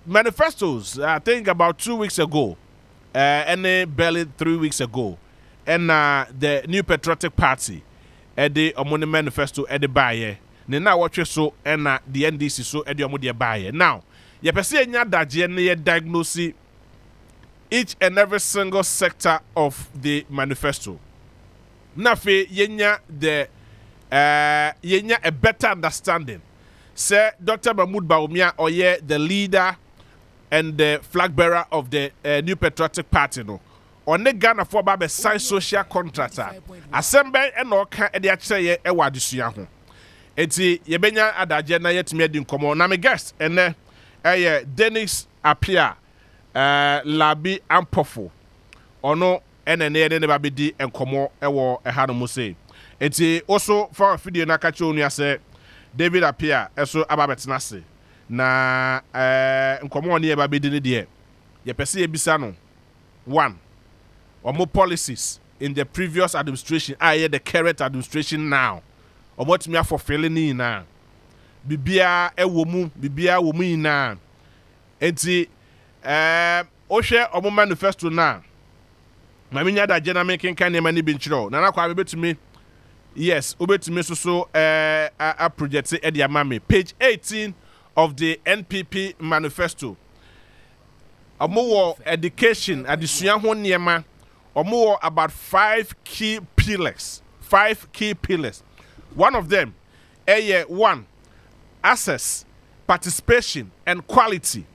manifestos, I think about 2 weeks ago, and barely 3 weeks ago, and the New Patriotic Party, the Omoni Manifesto, the buyer. Now watch so, and the NDC so, and the Omodia buyer. Now, you perceive that you diagnose each and every single sector of the manifesto. Nafe yenya a better understanding. Sir Dr. Mahmoud Bawumia Oye, the leader and the flag bearer of the New Patriotic Party, no. On the Ghana for Babe sign social contractor. Assemble and all can ediache e wadisuya ho. Enti yebenya adaje na yetime di nkomo na me guest ene Dennis Appiah Larbi-Ampofo ono ene ne babedi nkomo ewo ehano mu say. Enti also for video na kache onua say David Appiah eso ababetena se na nkomo ne babedi ne de ye pese ye bisa no. One, or more policies in the previous administration, the current administration now. Or what me for failing now. Bibia a woman, Bibia woman now. Enti Oshe or manifesto now. Maminya da jena making kind of money bin chiro. Nana kwa be to me. Yes, obe to me so a project say Eddie Mami. Page 18 of the NPP manifesto. Omo education adisua ho niema. Omo about 5 key pillars. 5 key pillars. One of them, one, access, participation, and quality.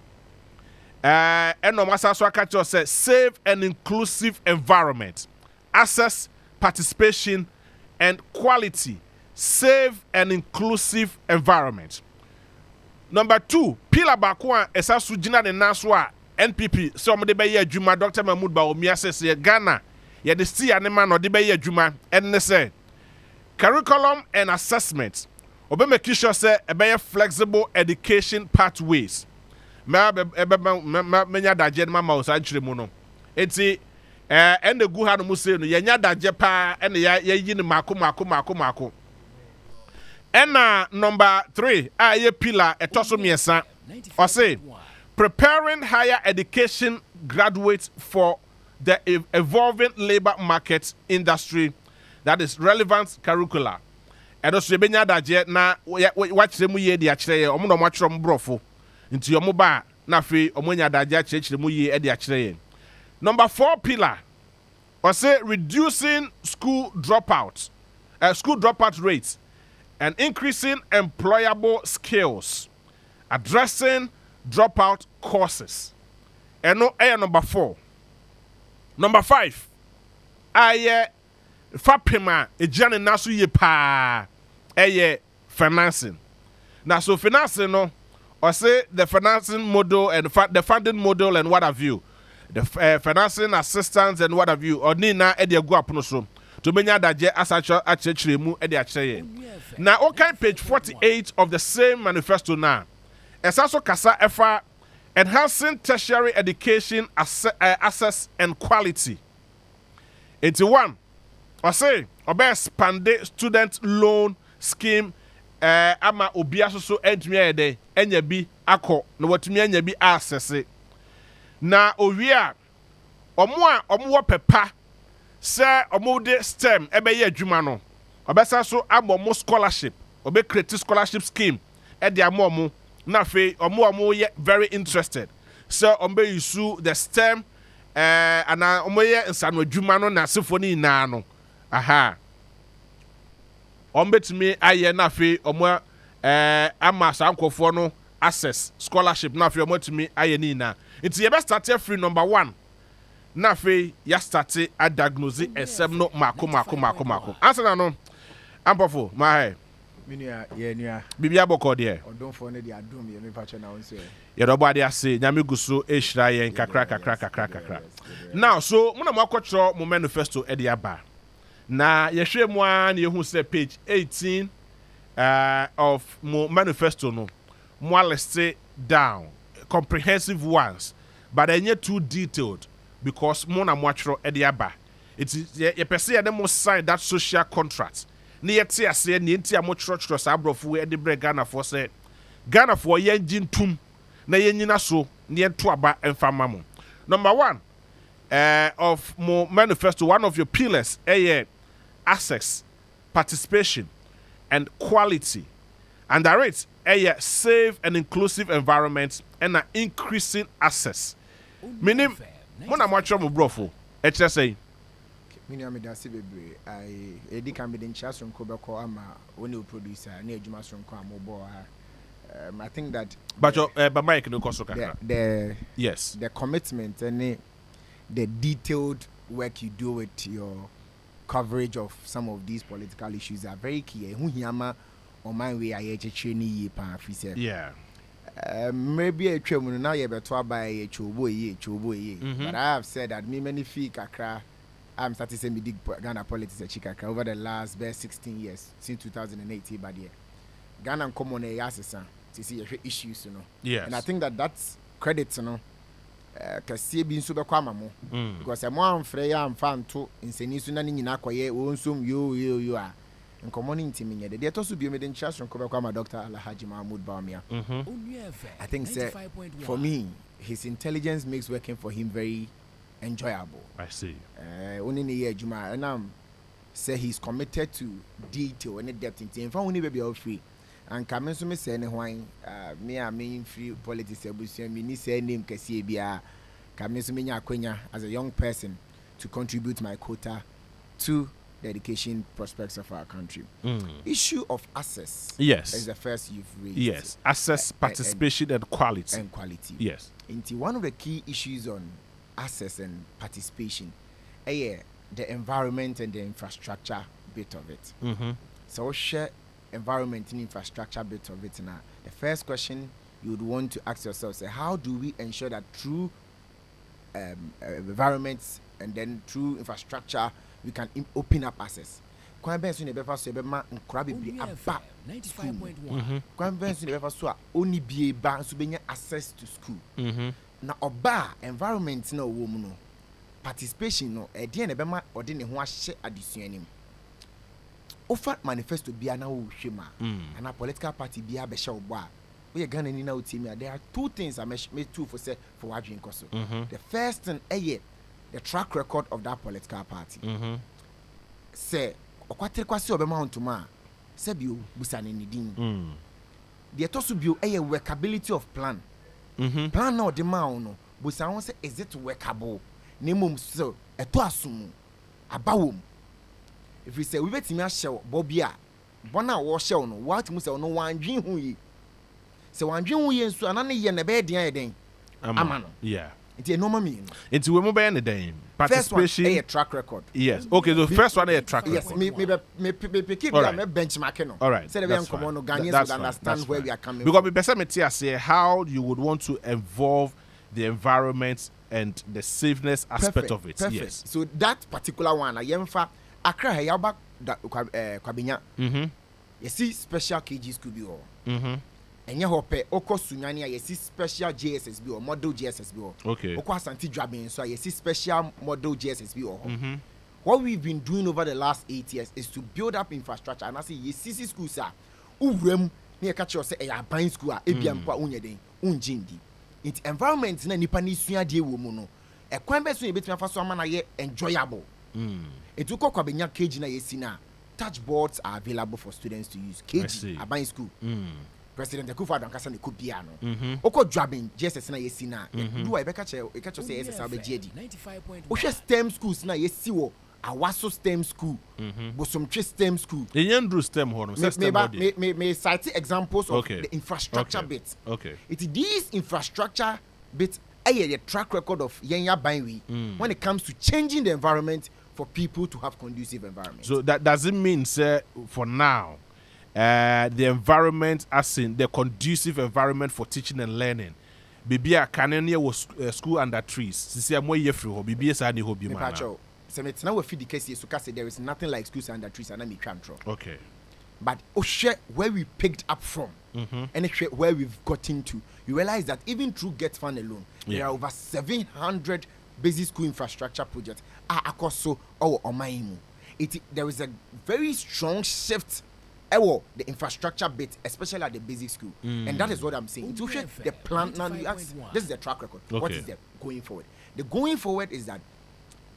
And no matter what says, safe and inclusive environment. Access, participation, and quality. Safe and inclusive environment. Number 2, pillar bakwa esa sujina de naswa NPP. So mo de be ye adwuma Dr. Mahmoud Bawumia says ye Ghana ye de see anema no de be ye adwuma and ne say curriculum and assessment. Obe make sure say e be flexible education pathways. Menya daje ma ma osa nchire mu no. Enti ende gu ha no mu say no ye nya daje pa ene ye yi ni mako. And number 3, ye pillar etoso miesa. Or say preparing higher education graduates for the evolving labor market industry that is relevant curricula. And also benya daje na watch them ye di achire omo no matro mbrofo nti omo ba na fe omo nya daje achire mu ye di achire. Number 4 pillar or say reducing school dropout rates and increasing employable skills, addressing dropout courses. And no number 4. Number 5, fapema ejane nasu ye pa financing. Now so financing no or say the financing model and the funding model and what have you, the financing assistance and what have you, or nina e de go apono so to menya daje asacho achechire mu e de achire. Now okay, page 48 of the same manifesto now. Esaso kasa efa enhancing tertiary education access and quality. 81. I say obe expand student loan scheme ama obi asoso entumi ede enya bi akọ na watumi enya bi access. Na owia omo pepa se omo de STEM ebe ye adwuma no. Obesa so amo scholarship, obe create scholarship scheme e de amo na fe omo ye very interested. So ombe use the STEM ana omo ye nsano adwuma no na sefoni na no. Aha. Ombetumi aye na fe omo ama sankofo no access scholarship na fe omo tumi aye ni na. Nti ye be start free number 1. Na fe ya start a diagnose esem no mako. Answer na no. Ampofo, ma he. Minia ye nua. Bibia boko de. Odonfo ne de adom ye me pache na wonse. Ye do body ase nyame guso ehira ye kakra. Now so mo na mo akotro mo manifesto e de aba. Na ye hwe mo an ye hu say page 18 of mo manifesto no. Mo list down comprehensive ones, but enye too detailed because mo na mo atro e de aba. It is ye pese ye dem sign that social contract. Ni yeti ase ni enti amotro sa abrofo e de bre Ghana for say Ghana for ye jintum na yenyina so ne to aba emfa ma mo. Number 1 of mo manifesto, one of your pillars access, participation and quality. And that it's a safe and inclusive environment and an increasing access. Meaning, when I'm watching my brofo, it's just saying. I can be in chas from Kobako ama when you producer near Jumas from Kwamo. I think that but Mike no cost the yes, the commitment and the detailed work you do with your coverage of some of these political issues are very key. On my way, I training yeah. Maybe a train now you better by a chobo. But I have said that me many fee kakra. I'm starting to say me dig Ghana politics at Chikaka over the last best 16 years since 2018. But yeah, Ghana and common areas to see issues, you know. Yes. And I think that that's credit, you know. Because see being super kwamamo. Because I'm one Freya and fan too in Senisuna Ninakwaye, Unsum, you are. And common team in the also be made in church from Kobakwama Dr. Alhaji Mahmoud Bawumia. I think, sir, for me, his intelligence makes working for him very enjoyable. I see. Only in a year, Juma, and say he's committed to detail and depth in team. For only baby all free. And coming to me say, me, I mean, free politics, me, say name Kasibia, coming to me, as a young person to contribute my quota to the education prospects of our country. Issue of access. Yes. Is the first you've raised. Yes. Access, participation, and quality. And quality. Yes. Into one of the key issues on access and participation, the environment and the infrastructure bit of it. So share environment and infrastructure bit of it now. The first question you would want to ask yourself is how do we ensure that through environments and then through infrastructure we can open up access. Kwan ben so ne befa so be ma nkura bibiri aba 95.1. Kwan ben so ne befa so a oni bie ba so benya access to school. Na oba environment na wo mu no participation no e de na be ma ode ne ho ahye adesua nim. Ofa manifesto bia na wo hwema and a political party bia be hye obo a we Ghana ni na otimi. There are two things I me two for say for wadwin koso. The first thing the track record of that political party. Say, okwatere kwase obema ontuma say bio busane ni din. The tosu bio workability of plan. Plan na ode ma no busa won say is it workable? Nemum so eto asum abawom. If we say we betimi ahye bobia bona wo hye no what mu say no wandwen hu yi. Se wandwen hu yi nso anane ye na be den amano. Yeah. It's a normal mean. It's we move in the day. Participation. First one, a track record. Yes. Okay. So first one, a track record. Yes. Me keep me benchmarking. All right. Say the come on, Ghanaians would understand where we are coming. Because the best say how you would want to involve the environment and the safeness aspect of it. Perfect. Yes. So that particular one, I am for Accra. I am back Kwabinya. You see, special KG school be all. And you hope Oko Sunyani, I see special JSSB or model JSSB. Okay. Oko Santi Drabin, so I see special model JSSB. What we've been doing over the last 8 years is to build up infrastructure. And I say, yes, CC schools are urem near catch your say a buying school, ABM Unyade, Unjindi. It's environment in a Nipani Sunya de Womono. A quambe soon a bit of a enjoyable. It took a Kwabinya cage na yesina. Touch boards are available for students to use. KG, a buying school. President Akufo-Addo ankasa ne kopiano oko dwabin Jesus na yesi na do I beka che say SSL be GD o hwe STEM schools na yesi wo Awaso STEM school Bosomtwe STEM school Yendru STEM ho no STEM body me cite examples of the infrastructure bit. It these infrastructure bit the track record of Yenya Banwi when it comes to changing the environment for people to have conducive environment. So that doesn't mean say for now the environment, as in the conducive environment for teaching and learning. Bibia Canania was school under trees. Sisi amoy yefri ho. Bibia sa ni ho bi mana. So it's now we feed the case so say there is nothing like schools under trees and me control. Okay. But where we picked up from and where we've gotten to, you realize that even through Get Fund alone, there are over 700 basic school infrastructure projects akoso or omaimu. There is a very strong shift the infrastructure bit, especially at the basic school. And that is what I'm saying. To check the plan now, you ask, this is the track record. Okay. What is the going forward? The going forward is that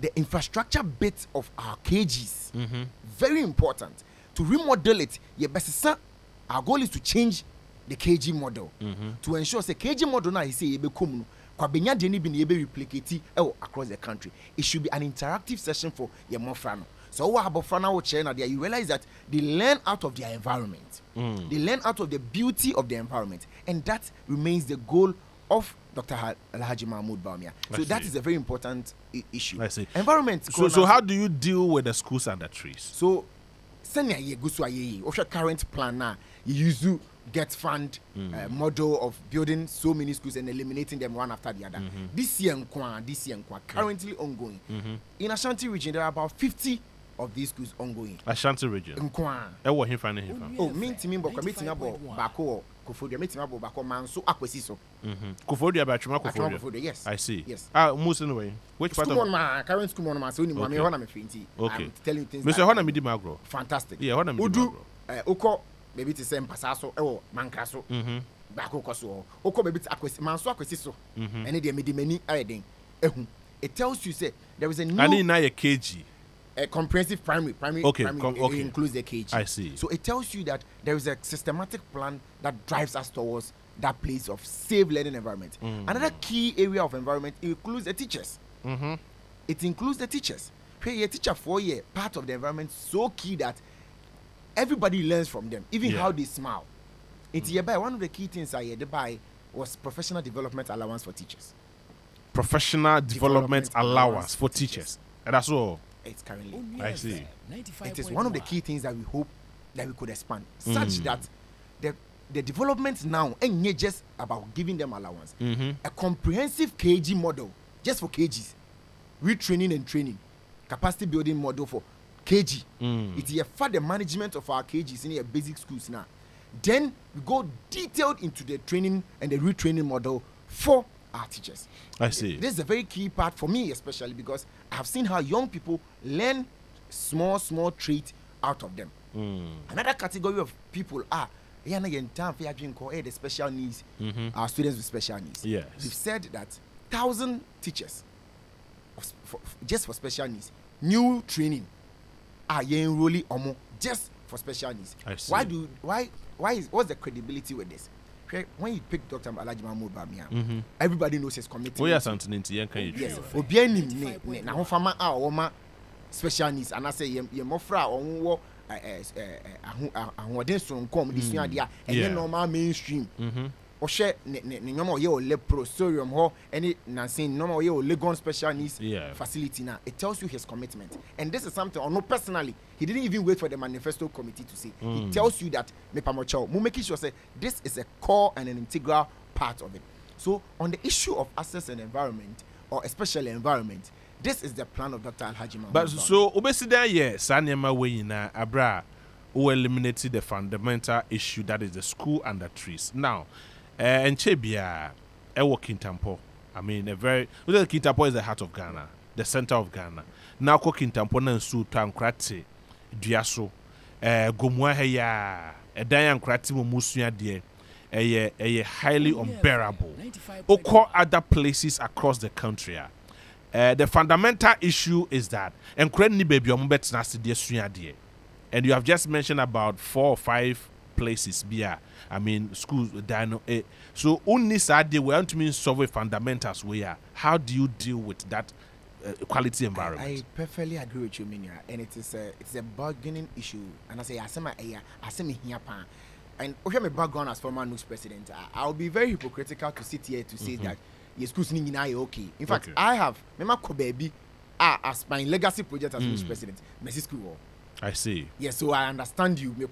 the infrastructure bit of our KGs, very important. To remodel it, our goal is to change the KG model to ensure the KG model now is replicate across the country. It should be an interactive session for your mofrano. So what about Frana China there? You realize that they learn out of their environment. They learn out of the beauty of the environment, and that remains the goal of Dr. Alhaji Mahmoud Bawumia. So that is a very important issue. I see. Environment. So how do you deal with the schools and the trees? So senior ye go so ye current plan now. You use to get fund model of building so many schools and eliminating them one after the other. This year currently ongoing. In Ashanti region there are about 50 of these schools ongoing. Ashanti region. Oh, mean to me, but meeting about Bako, Kofodia, meeting about Bako Manso Aquasiso. Kofodia by Kofodia. Yes. I see. Yes. Most anyway. Which part of my current school on my son, okay. Okay. I'm telling you things. Mr. Honami di Magro. Fantastic. Yeah, Honami di Magro. Oko, maybe to send Pasaso, Mancaso, Bako Koso, Oko, maybe to Manso Aquasiso, and they made many adding. It tells you, say, there is a new. I need now a KG. A comprehensive primary okay. Includes the KG. I see. So it tells you that there is a systematic plan that drives us towards that place of safe learning environment. Another key area of environment includes the teachers. It includes the teachers. A teacher 4 year part of the environment so key that everybody learns from them, even how they smile. It's one of the key things I had buy was professional development allowance for teachers. Professional development allowance for teachers. And that's all. It's currently. I see. It is one of the key things that we hope that we could expand, such that the development now ain't just about giving them allowance. A comprehensive KG model just for KGs, retraining and training, capacity building model for KG. It's here for the management of our KGs in your basic schools now. Then we go detailed into the training and the retraining model for our teachers. I see. This is a very key part for me, especially because I have seen how young people learn small traits out of them. Another category of people are the special needs, our students with special needs. Yes. We've said that 1,000 teachers just for special needs, new training are enrolling just for special needs. I see. What's the credibility with this? When you pick Dr. Alhaji Mahmoud Bawumia, everybody knows his commitment. Yes. Special needs, and I say Yemofra or normal mainstream. Or share normal ye or leprosorium or any Nancy normal ye or Legon special needs facility now. It tells you his commitment. And this is something or no personally, he didn't even wait for the manifesto committee to say. He tells you that making sure say this is a core and an integral part of it. So on the issue of access and environment, or especially environment, this is the plan of Dr. Alhaji Mahmoud. But so obesida ye Sanyama way na abra who eliminated the fundamental issue that is the school and the trees. Now and Chebia Ewo Kintampo. I mean Kintampo is the heart of Ghana, the center of Ghana. Now Kintampo na su tankrate duaso gomwa heya edan ankrate mo musua de a highly unbearable. Oko other places across the country. The fundamental issue is that and you have just mentioned about 4 or 5 places I mean schools dino so only side we want to mean solve fundamentals where how do you deal with that quality environment? I perfectly agree with you, Minya, and it's a bargaining issue. And I say here pan. And if I'm a background as former NUS president, I'll be very hypocritical to sit here to say that your schools need okay. In fact, I have Mema Kobebi as my legacy project as NUS president, Messi School. I see. Yes, so I understand you. And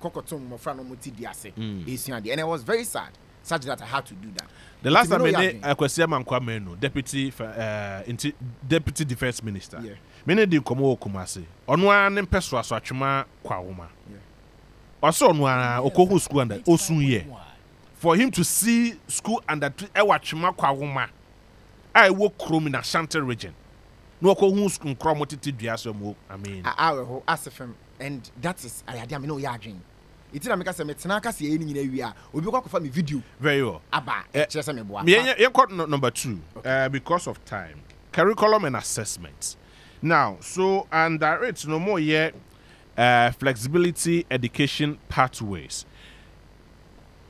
it was very sad, such that I had to do that. The last time I question Mankwameno, deputy defense minister. Yeah. Many did come over Kumasi. Onua and Peswa Swachuma Kwawuma. Also, Onua Okohu school under Osunye. For him to see school under Ewachuma Kwawuma, I work chrome in Ashanti region. No Okohu school chromotity diasomo. I mean, I ask him, and that is I know Yajin. It's na make say metena ka se eni nyina wi a obi kwa kofa me video very well aba kire say me boa me got number 2 because of time curriculum and assessment now so and direct no more yet flexibility education pathways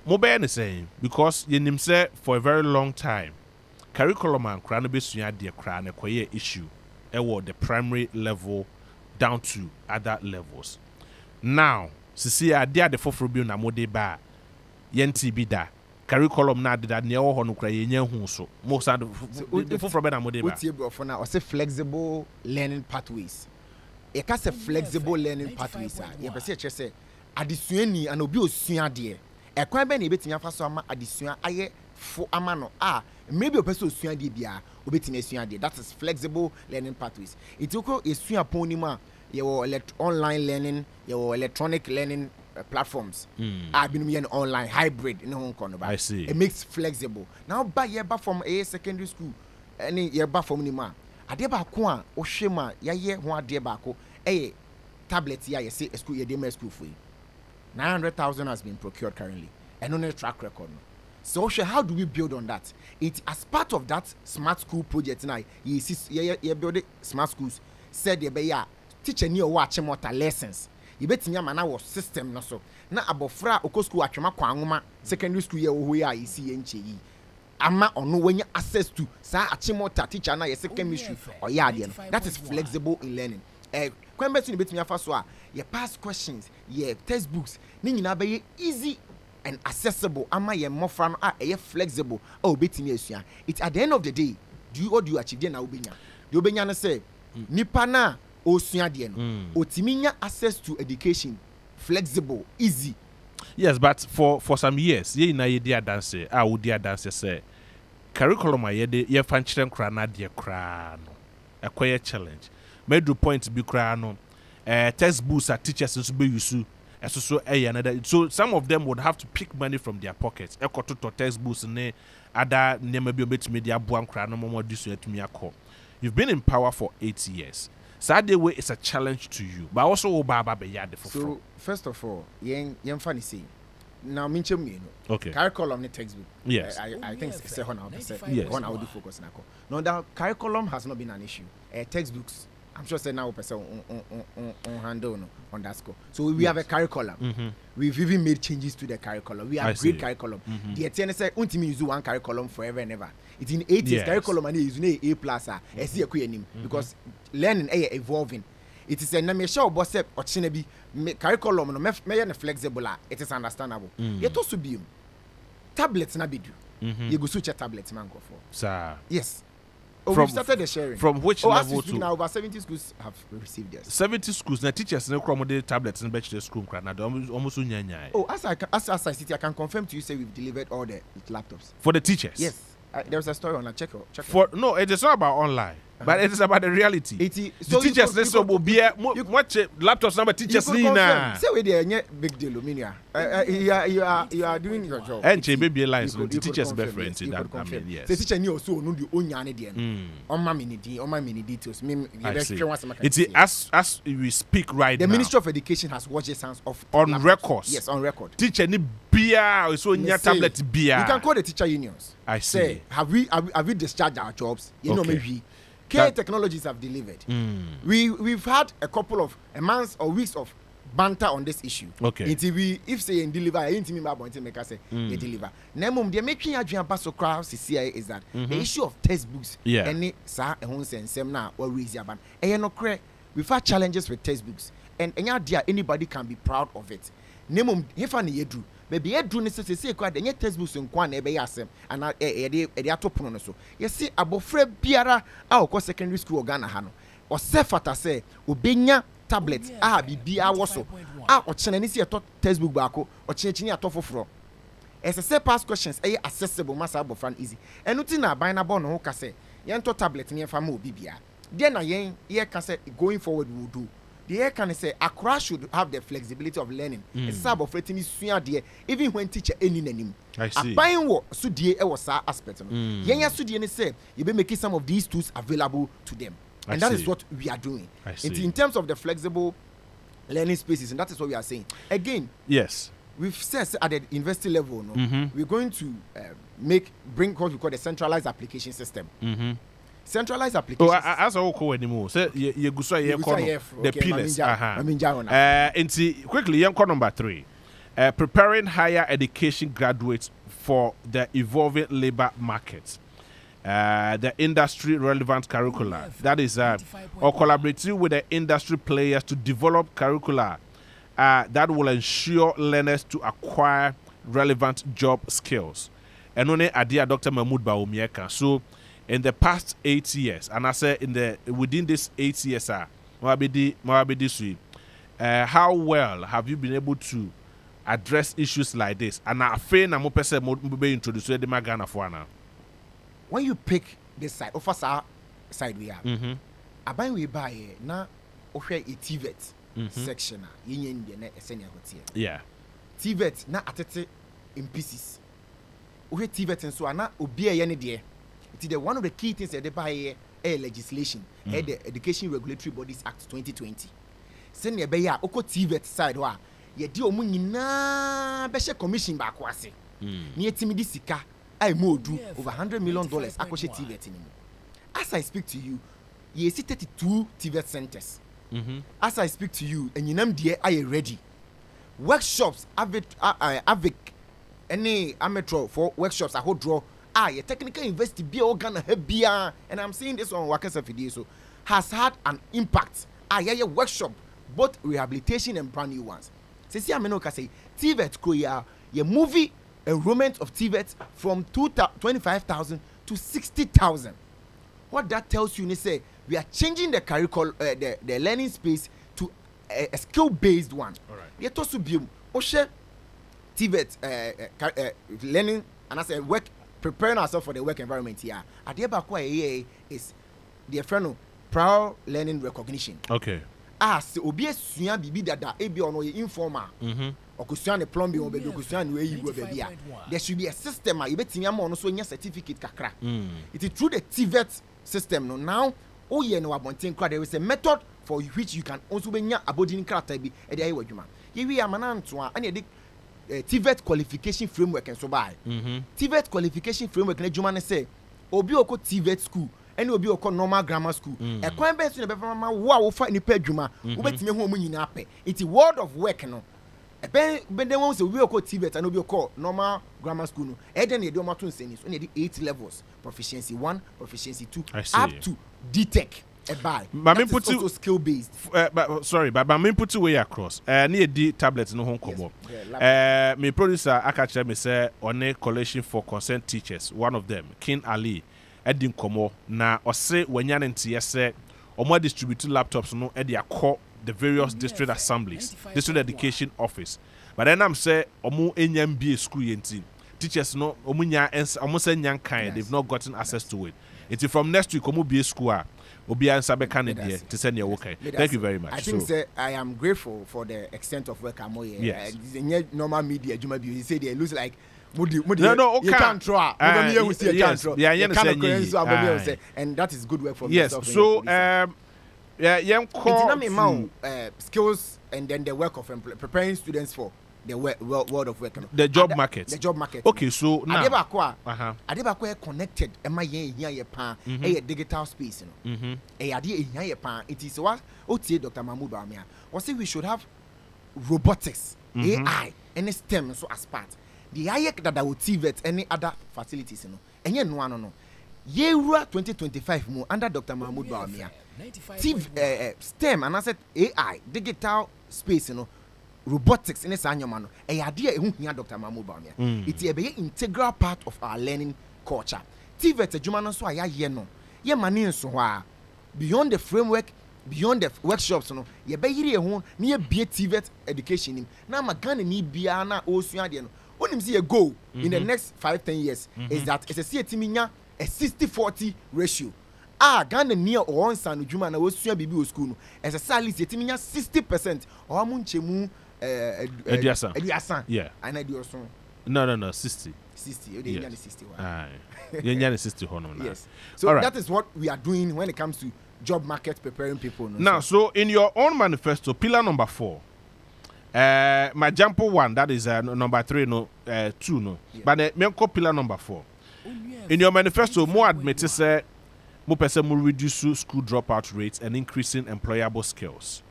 mobile is saying because you nim say for a very long time curriculum and kra no besua de kra na koye issue the primary level down to other levels now sisi ade ade foforo bi na mode ba yenti bi da curriculum na ade da ne wo ho no kra yenya hu so mo sa de foforo be na mode ba utie bro for na o say flexible learning pathways e ka say flexible learning pathways ye be say say adesuani and obi osua de e kwan be na ebetinya fa so ama adesua aye fo ama no maybe o person osua de bia obetinya asua de that is flexible learning pathways it uko esua ponima your online learning, your electronic learning platforms. I've been in online hybrid in Hong Kong. I see. It makes flexible. Now, by year back from a secondary school, any year back from Nima. Adeba Kwa, Oshema, Yaye, one dear Bako, a tablet, ya say a school, your school for you. 900,000 has been procured currently, and on a track record. So, how do we build on that? It's as part of that smart school project now. You build smart schools, said you teacher ni watch mota lessons you betinya mana wo system no so na abofra oko school atwema kwanwoma secondary school ye wo ya isi ye nche yi ama ono wanya access to sa achimota teacher na ye chemistry or ya de no that is flexible in learning kwan betu ni betinya fa so a ye past questions ye textbooks ni nyina be ye easy and accessible ama ye mofra no ye flexible betinya asua it at the end of the day what do you achieve there na obenya the obenya no say nipa na osua de no otiminya access to education flexible easy yes but for some years ye na ye dia dance wo dia dance say curriculum ye fan chire nkra na de kra no ekoye challenge medu point bi kra no textbooks are teachers so be use so another so some of them would have to pick money from their pockets ekoto to textbooks ne other nema bi obetumi dia boa nkra no mo disu atumi akọ. You've been in power for 8 years. Saturday way is a challenge to you, but also Baba Beyade for. So first of all, yen funny say. Now mention me, okay. Curriculum the textbook. Yes. I think it's 100%. Yes. 1 hour do focus na. No, the curriculum has not been an issue. Textbooks, I'm sure say now person on handle on that score. So we have a curriculum. We've even made changes to the curriculum. We have great curriculum. The TNS say untimi use one curriculum forever and ever. It's in 8 years curriculum and is A plus because learning evolving. It is a name show boss or chinebi curriculum no me flexible. It is understandable. Yet also be tablets na bidu. You go switch a tablet man go for. Sir. Yes. We started the sharing. From which level to now over 70 schools have received this. 70 schools. Now teachers no accommodate tablets in bachelor school. Almost unyanya. Oh, as I sit, I can confirm to you say we've delivered all the laptops for the teachers. Yes. There's a story on a check. No, it is not about online, but it is about the reality. So the teachers let's so be watch laptops number teachers na. Say we there big deal, Luminia. You are doing your job. And maybe lines the teachers be friends in that. I mean, yes. The teacher knew also no the onyane there. On my mini details. It's as we speak right now. The Ministry of Education has watched the sounds of on records. Yes, on record. Teacher ni bia so nya tablet bia. You can call the teacher unions. I see. Say, have we discharged our jobs? You know maybe. Technologies have delivered. We've had a couple of months or weeks of banter on this issue. Okay. If say in deliver, I ain't me about to make us say they deliver. Nemum they making a dream pass across CCI is that the issue of textbooks. Yeah. Any sa ehun sensem na or reason ban. No correct. We've had challenges with textbooks, and anybody can be proud of it. Nemum if an yedu. Maybe I do necessarily say quite the textbooks in Kwan ebe yasem and atopono so. You see abofre biara a secondary school Ghana hano. Or sefata say obenya tablets bibia woso. Ochene ni see textbook bako or chini atofofro. As I say past questions accessible masa abofran easy. And nothing na binable no ka say yento tablet ni famo bibia. Then yen can say going forward we will do. The air can say Accra should have the flexibility of learning. It's sub of rating is even when teacher any name. I see. Buying what so dear was aspect. Yenya Sudi say you be making some of these tools available to them. And that is what we are doing. I see. In terms of the flexible learning spaces, and that is what we are saying. Again, yes, we've said at the university level, no, we're going to bring what we call the centralized application system. Centralized application. Oh, as I call anymore. Say you go so the pillars. Quickly, young number 3. Preparing higher education graduates for the evolving labor market. The industry relevant curricula. That is, or collaborating with the industry players to develop curricula that will ensure learners to acquire relevant job skills. And only idea Dr. Mahmoud Bawumieka. So, in the past 8 years, and I say within this 8 years, how well have you been able to address issues like this? And I feel I'm be introduced to the Magana for now. When you pick this side, of us our side we have. I buy we buy now offer a TVET section. Yeah. TVET na atete in pieces. We TVET and so na obi a yene de. It is one of the key things that they buy legislation, the Education Regulatory Bodies Act 2020. Send your beya oko TVET side wa ye di omu nyina be she commission back wase. Ni etimi di sika I do over $100 million akoshe TVET anymore. As I speak to you, ye see 32 TVET centers. As I speak to you, and you name dear are you ready? Workshops avec any amateur for workshops I hold draw. Your technical university be organ hebia, and I'm saying this on Wakasa Fidi so has had an impact. Your workshop, both rehabilitation and brand new ones. See, I'm not say TVET Koya, your movie enrollment of TVET from 25,000 to 60,000. What that tells you, say we are changing the curriculum, the learning space to a skill-based one. All right. Yet also be Oshe TVET learning, and I say work. Preparing ourselves for the work environment here. At the back is the friend prior learning recognition. Okay. As obi esua bibi dada ebi ono informal. Okusua ne plumbing obi okusua ne weyi go baby a. There should be a system a yebetimi am ono so nya certificate kakra. It is through the TVET system no now oye no abonten kra there is a method for which you can also be nya abodin character bi e dey wadwuma. Yewi amana nto a na dey TVET qualification framework and so by. TVET qualification framework na juma ne say obi oko TVET school and obi oko normal grammar school. E kwan be so na be mama wo fa ni pa adwuma wo betime ho mu nyina pe. It's world of work no. E ben dem won say obi oko TVET and obi oko normal grammar school no. E den e do mato nseni so na dey 8 levels. Proficiency 1, proficiency 2 up to DTech. Also skill based. But my put way across. Near D tablets no home come up. Me producer Akacha me say on a collation for concerned teachers. One of them, King Ali, Edin Komo. Na or say when yan and say or more distributed laptops no edi call the various district assemblies, district education office. But then I'm say omu NMB school yenti. Teachers no omunya almost young kind. They've not gotten access to it. It's from next week omu be school. To send your work. Thank you very much. I think I am grateful for the extent of work I'm here. Yes. Normal media, you say they lose like no, you can't try. Yes, and that is good work for me. Yes, so skills and then the work of preparing students for the world of work. The job market. The job market. Okay, so now Adebakwa connected. Am I here? A digital space. It is what Dr. Mahmoud Bawumieka was say we should have robotics, AI, and STEM so as part. The IEC that will TVET any other facilities. And yet no. Year 2025 more under Dr. Mahmoud Bawumieka. STEM and I said AI, digital space. Robotics in a sanyomano. A idea here, Dr. Mahmoud Bawumieka. It's a integral part of our learning culture. TVET jumano so ya yeno. Ye mani so beyond the framework, beyond the workshops no. Ye be yiri ehun ni be TVET education nim. Na magane ni bia na osua de no. Onim see a goal in the next 5-10 years is that it's a CETiminya a 60-40 ratio. Ghana near or on San Juma na osua bibi o school no. As a salary CETiminya 60% or munchemu Ediasan. Yeah. And I do also. No, 60. 60. Yes. 60. Yes. So that is what we are doing when it comes to job market preparing people. Now, so in your own manifesto, pillar number 4, my example 1, that is number 3, 2, no. Yeah. But me pillar number 4. In your manifesto, more admit say more person will reduce school dropout rates and increasing employable skills.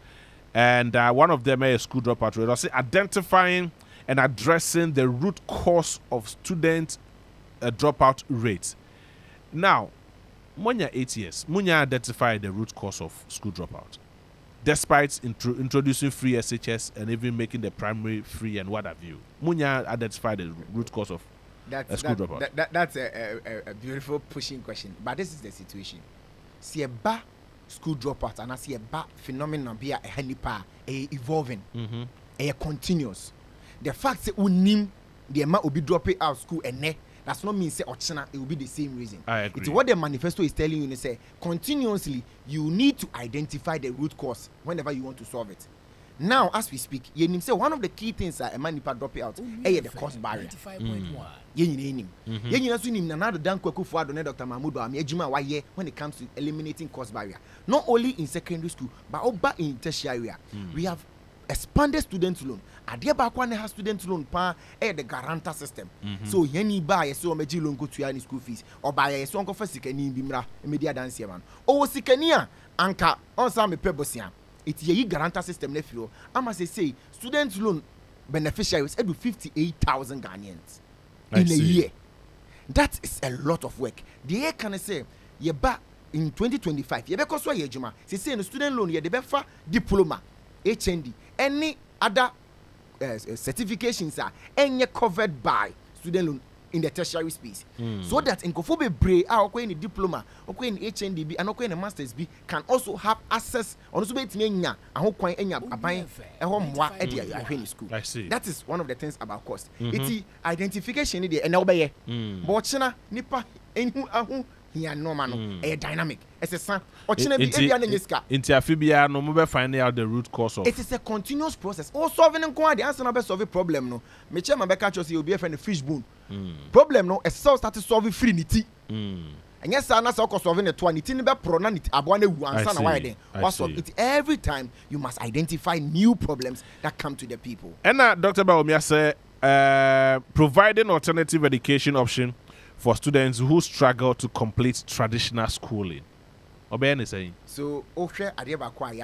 And one of them is school dropout rate. I say identifying and addressing the root cause of student dropout rates. Now, when you're 8 years, when you identify the root cause of school dropout, despite introducing free SHS and even making the primary free and what have you, when you identify the root cause of school dropout. That's a beautiful pushing question. But this is the situation. See a bad school dropout and I see a bad phenomenon be a hanipa, evolving, a continuous. The fact that unim the amount will be dropping out of school and that's not mean say Ochina, it will be the same reason. I agree. It's what the manifesto is telling you. They say continuously you need to identify the root cause whenever you want to solve it. Now, as we speak, you say one of the key things that a man drop out is the cost barrier. When it comes to eliminating cost barrier, not only in secondary school but also in tertiary, we have expanded student loan. Adia bakwane has student loan pa the guarantor system. So yeni buy so meji loan go to school fees or buy so onko fa sikani bimra media dance man. O sikania anka on sa me pebosia. It's a guarantor system nephew. I must say student loan beneficiaries edu 58,000 Ghanaians in a year. That is a lot of work. The year can say ye ba in 2025 ye be ko so ye juma. Say no student loan ye de be fa diploma, HND, any other certifications are any covered by student loan in the tertiary space, so that in Kofobe Bray, our in diploma, or in HNDB, and okay in masters B can also have access on the and who quite any buying a home at school. I see. That is one of the things about cost. It's identification in the and obey. Bochina nipa in here no man, a dynamic. As a son, or China be into Appiah no mobile finding out the root cause of it is a continuous process. All solving and the answer no solve a problem no. Me chema be catch you be a friend fish bone. Problem no, a so started solving free niti. And yes, I'm not solving a 20 tin be pro na niti abone wu ansa na why then. What solve it every time you must identify new problems that come to the people. And Dr. Baumia say providing alternative education option for students who struggle to complete traditional schooling. Obey saying. So, okay, I never quite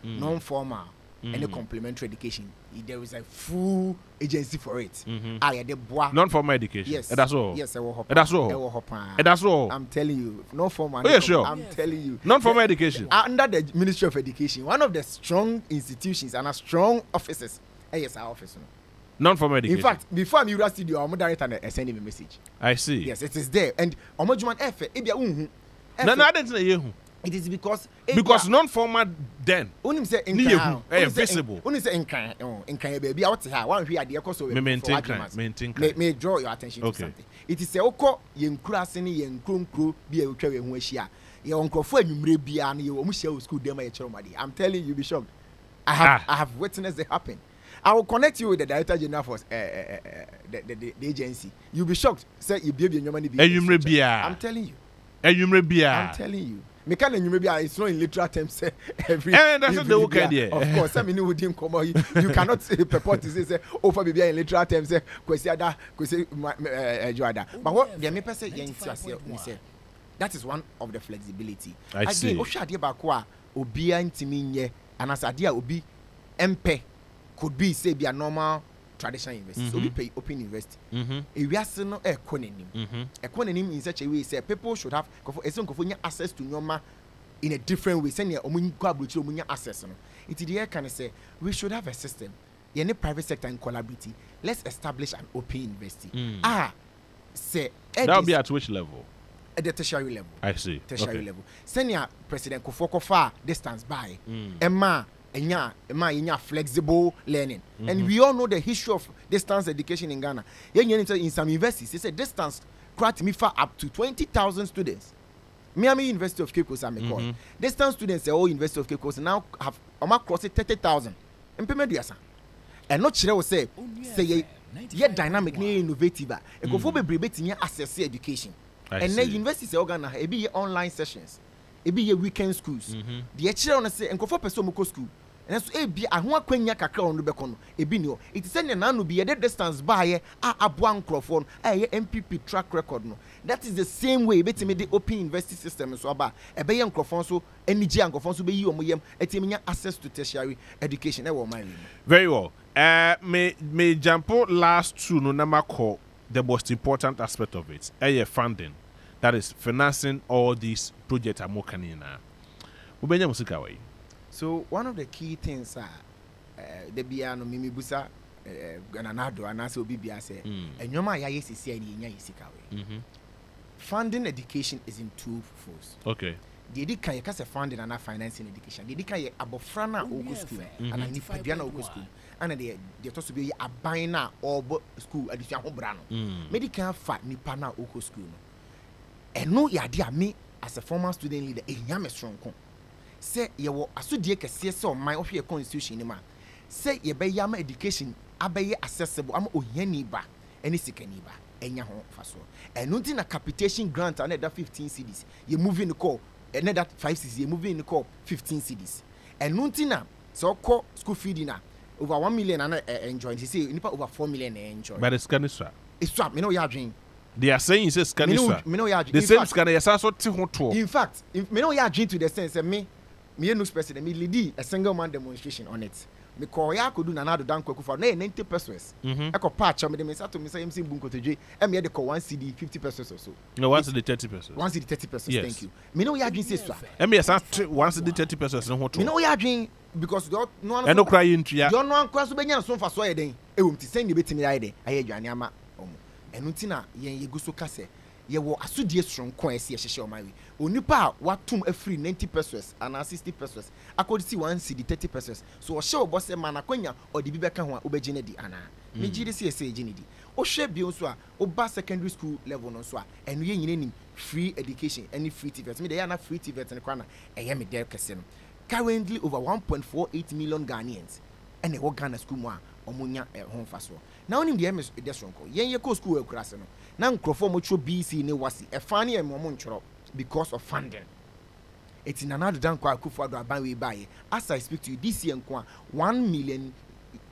non-formal and complementary education. There is a full agency for it. Non-formal education. Yes, that's all. Yes, that's all. That's all. I'm telling you, non-formal. Oh, yeah, sure. I'm telling you, non-formal education under the Ministry of Education, one of the strong institutions and a strong offices. Yes, our office. Non-formal education. In fact, before I'm in studio, I'm director and sending me a message. I see. Yes, it is there. And Omojuman F. It is because non-formal then. Unim say visible. Unim say in baby out here. One here the course of may draw your attention to something. It is a oko yen krasini yen krunkru be a twa hu ahia. Ye onkofo anwumre bia na ye omu share school dem e cheromade. I'm telling you, be shocked. I have witnessed it happen. I will connect you with the Director General for the agency. You'll be shocked. Say you be your money. I'm telling you. I'm telling you. Me can it's not in literal terms. Every that's not the okay. Of course, I mean you didn't come out. You cannot purport to say over baby in literal terms. Kwesiada, Joada. But what the me person say that is one of the flexibility. I see. Oshade bakwa obia ntimi nye anasadia obi MP could be say be a normal traditional university. So we pay open university. If we are no economy in such a way say people should have access to normal in a different way. Send your access. It is the kind of say we should have a system. In the private sector and collaborative, let's establish an open university. Say that will be at which level? At the tertiary level. I see. Tertiary level. Senior President Kofokofa distance by Emma. Flexible learning. And we all know the history of distance education in Ghana. In some universities, it's a distance up to 20,000 students. Miami University of Cape Coast, I'm called. Distance students, all University of Cape Coast now have crossed 30,000. And not sure say yet dynamic ne innovative e go for be betting access education and then universities e organ e be online sessions e be weekend schools the lecturer on say enko for person mo school and so e be aho akwanya kakra on be kono e bi ni o it is na no be the distance by aboa microphone NPP track record no that is the same way betimi the open university system so aba e be microphone so enigi microphone so be yi omyem etimi access to tertiary education e wo my very well. Me jump last two no number call the most important aspect of it. Funding, that is financing all these projects. I'm working in. So one of the key things the biano mimi busa gananado anase obi bia say enyoma ya yesisi ani nya yesika we. Funding education is in two folds. Okay. The edika yekase funding and financing education. The edika ye abofra na ogo school and ni padua na ogo school. And the to so be aban na obo school adisua ho bra no. Medical fa nipa na ogo school no. Eno yade a me as a former student leader enya me stronko. Say ye wo asodie kese se o man ohwe constitution ni ma. Say ye be yama education abaye accessible am ohiani ba eni sikani ba enya ho faso. Eno nti na capitation grant and that 15 cedis. Ye moving the call another 5 cedis ye moving the call 15 cedis. Eno nti na so call school feeding na over 1 million and enjoy. He say nipa over 4 million enjoy. But it's caniswa. It's swap. Me know ya dream. They are saying it's caniswa. Me know ya the same scanner yes so ti ho to. In fact, me know ya dream to the sense me news president me lead a single man demonstration on it. Me call ya kodu na do dan kwaku for na 90 pesos. E ko patch me dem say to me say MC Bunkotodwe e me dey call 1 CD 50 pesos or so. No, 1 CD 30 pesos. 1 CD 30 pesos. Yes. Thank you. Me know ya dream say so. E me yes 1 CD 30 pesos no ho to. Me know ya dream because no one no cry intua. You no anko so benya so fa so yeden. E wom ti send betimi ya yeden. Aye adwane ama omo. Enu ti na yen ye guso ka se ye wo asodie stronko ese ye hyehye o mawe. Onipa watum afri 90 pesos and 60 pesos. Akodi si 1 CD 30 pesos. So o hye o boss man akwanya o de bi beka ho a obegine di ana. Me gidi si ese gine di. O hye bi so a o ba secondary school level no so a enu ye nyine nim free education any free TVET. Me dey na free TVET ne kwa na eye me dey kese no. Currently over 1.48 million Ghanaians and a Ghana school mo omunya home faso. Now nim the MS desronko. Yen ye ko school ekurase no. Na nkrofo mo tro BC ne wasi. E fani e mo nchoro because of funding. It's in another dan kwa akufo ado aban we buy. As I speak to you this year nko 1 million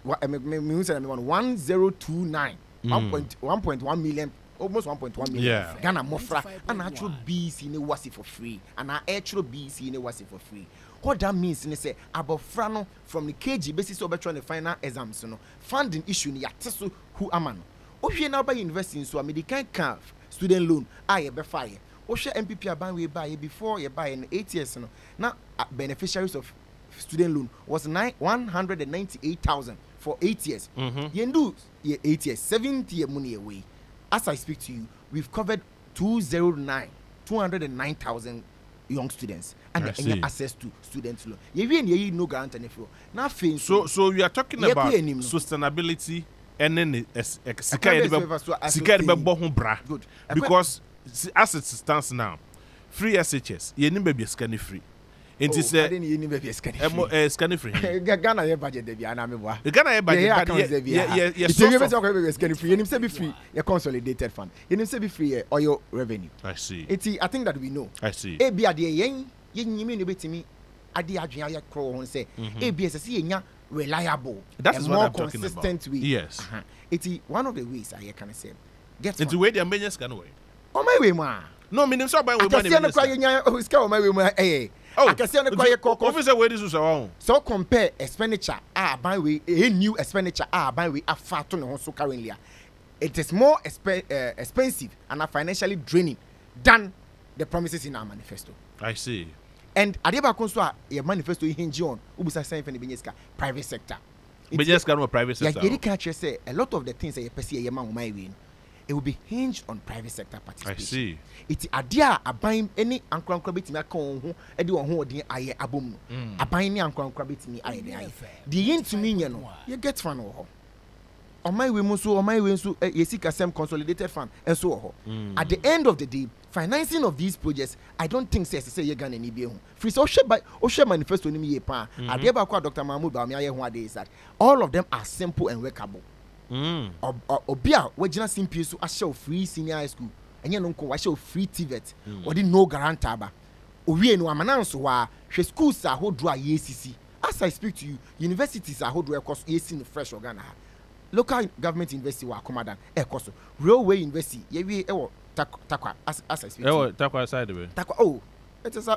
1029 1.1 million almost 1.1 million yeah. Ghana mofra and actual BC ne wasi for free and our actual BC ne wasi for free. What that means is say abofra no from the KG basis over trying the final exams no funding issue ni yateso who amano. Ohwe na ba university so American can student loan aye be fire. Ohwe NPP aban we buy before you buy in 8 years no. Now beneficiaries of student loan was 198,000 for 8 years. Yendu 8 years 70 year money away. As I speak to you, we've covered 209,000 young students and access to student loan. You no guarantee anything. Now, so we are talking about sustainability and then good because as it stands now, free SHS, you need be scanning free. It is scanning free. Ghana ye budget dey ana me boa. Ghana ye budget scanning free. You say be free. Your consolidated fund. You say be free oil revenue. I see. I think that we know. I see. E bia de yen nyimi no betimi ade adwen aye kro ho say e bia say yenya reliable. That is more what I'm consistent talking about. way. Yes. It's one of the ways I can say. Get into way the many scan away. On my way ma. No, meaning so by money. I can see no cry yenya scan on my way ma I can see no cry officer where this is around. So compare expenditure by way a new expenditure by way afar to no so currently. It is more expensive and financially draining than the promises in our manifesto. I see. And adeba konso your manifesto hinge on ubusa sign for the business private sector. Business no private sector. Yeah, catch say a lot of the things that you perceive your man my way. It will be hinged on private sector participation. I see. It's idea abine any ankran krabit me akon ho e de ho odin aye abom. Abine ni ankran krabit me aye den aye. The yin to me no. You get fan ho. On my way muso on my way so yesika sem consolidated fund and so ho. At the end of the day, financing of these projects, I don't think say you Ghana ni be ho. Free so share manifesto ni me pa. Adeba kwa Dr. Mahmoud ba me aye ho ade is that all of them are simple and workable. Obia, we jina simple so I show free senior high school. And you know, I show free TVET. Or didn't no guarantee. We no amananso wa she schools are hold dry ECC. As I speak to you, universities are hold dry course ECC in fresh organ. Local government university wa command course. Railway university, we takwa as I speak. Takwa side way. Takwa it is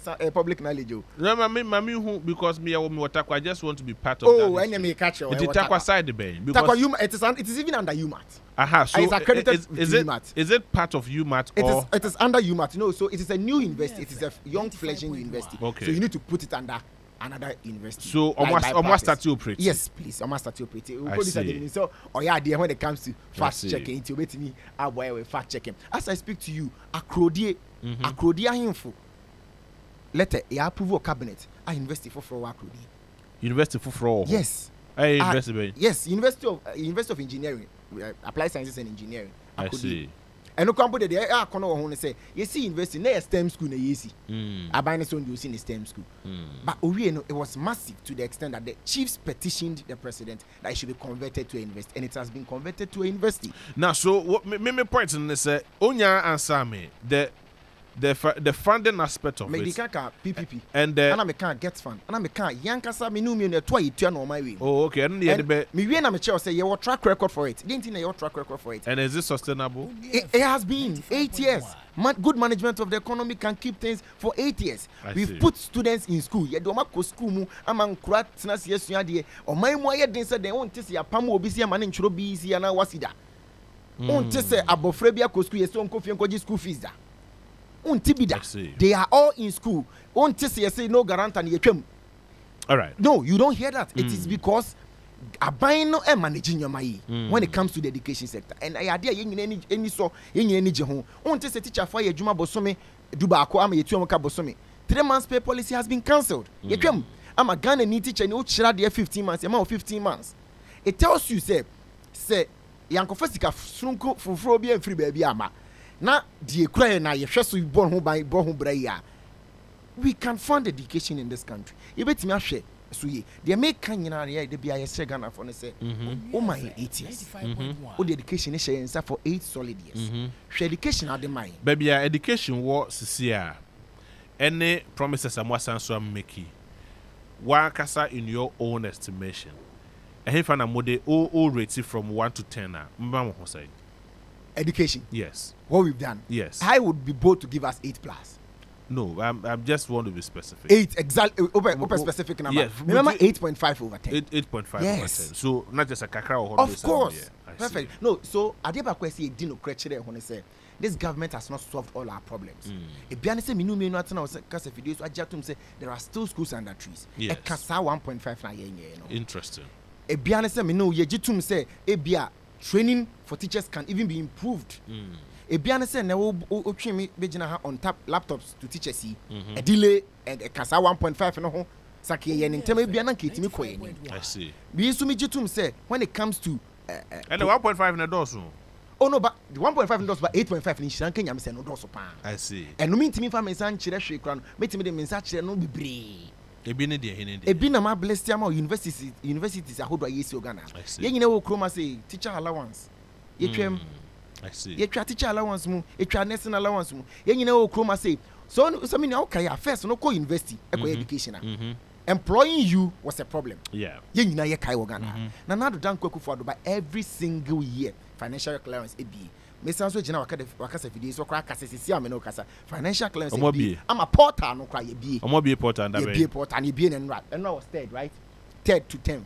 a public knowledge. No, mami who because me I just want to be part of that. Oh, and me catch you. It is Takwa side way because Takwa it is even under UMAT. Aha, so it's accredited is it part of UMAT or it is under UMAT? No, so it is a new university. It is a young fledgling university. Okay. So you need to put it under another university. So almost start to operate. Yes, please. Almost start to operate. I see. So idea when it comes to fact checking, into wait me fact checking. As I speak to you, Akrodie info. Letter a approval cabinet. I invested for Akrodie. University for fraud. Yes. Yes, University of Engineering, Applied Sciences and Engineering. I see. And no company there are corner who say you see university near STEM school na yesi. Abane so you see in STEM school. But it was massive to the extent that the chiefs petitioned the president that it should be converted to a university, and it has been converted to a university. Now, so what me point in this Onya answer me the funding aspect of it. PPP. And I can't get fund. And I can't yankasa me no me na twa yitua no my way. Oh, okay. And the me we na me chair say you track record for it. Didn't you your track record for it? And is this sustainable? It has been 8 years. Good management of the economy can keep things for 8 years. We've put students in school. You don't go school mu among krat na sua de. O my mo ye den say they won tese ya pam obi sia mane nchoro bi sia na wasida. On tese abofra bia ko school ye so nko fie nko school fees da. They are all in school. On say no guarantee. All right. No, you don't hear that. It is because abino and managing your money when it comes to the education sector. And I idea any so any jehon. On say teacher for your juma bosome dubako ama yetuamoka bosome. 3 months pay policy has been cancelled. I'm a Ghana need teacher no chira there 15 months. Amount 15 months. It tells you say yanko fasika frunko fufro bi and free baby ama. Na die kura na ye hwe so born ho bra we can fund education in this country. You bet me ahwe so ye the make kan nyina ye de bia ye share Ghana for ne say oh my 8 years o the education share inside for 8 solid years share education ade my baby education wo sisia any promises amwasan so make one kasa in your own estimation and na mode o rate from 1 to 10 na mba mo say education. Yes. What we've done. Yes. I would be bold to give us 8+. No, I just want to be specific. 8 exactly. Open specific number. Yes. Remember 8.5 over 10. 8.5 yes. over 10. So not just a kakra or of course. Perfect. No, so Adeba kwesi dino krechire when say this government has not solved all our problems. E bia say minu menu atena o kasa video so ajatum say there are still schools under trees. Yes. E kasa 1.5 na ye no. Interesting. E bia say menu ye jitum say e bia training for teachers can even be improved. A biana say na o twemi begina ha on tap laptops to teachers see a delay and a kasa 1.5 no ho sake ye ntem e biana nketimi koye ni. I see. Bi so mi jitum say when it comes to and the 1.5 na doors no. Oh no, but the 1.5 in doors but 8.5 in shiran kenya me say no doors pa. I see. And no mean fa me san kire hwe kra no metimi de me san kire no bebre. Ebi ne de hene de. Ebi na ma bless tiama universities ahodo ayesi Ghana. Ye nyina wo kroma say teacher allowance. Ye twem I see. Ye twa teacher allowance mu, ye twa nursing allowance mu. Ye nyina wo kroma say so me na okay first no go university education. Employing you was a problem. Yeah. Ye nyina ye kai wo Ghana. Na na do dan kwaku for do by every single year financial clearance e bi. Me sanso gina wakasa video so kra kasa sisi am no kasa financial clearance e bi. Am a portal no kra ye bi. Omo bi portal and ye bi portal and ye bi and was third, right? 3rd to 10th.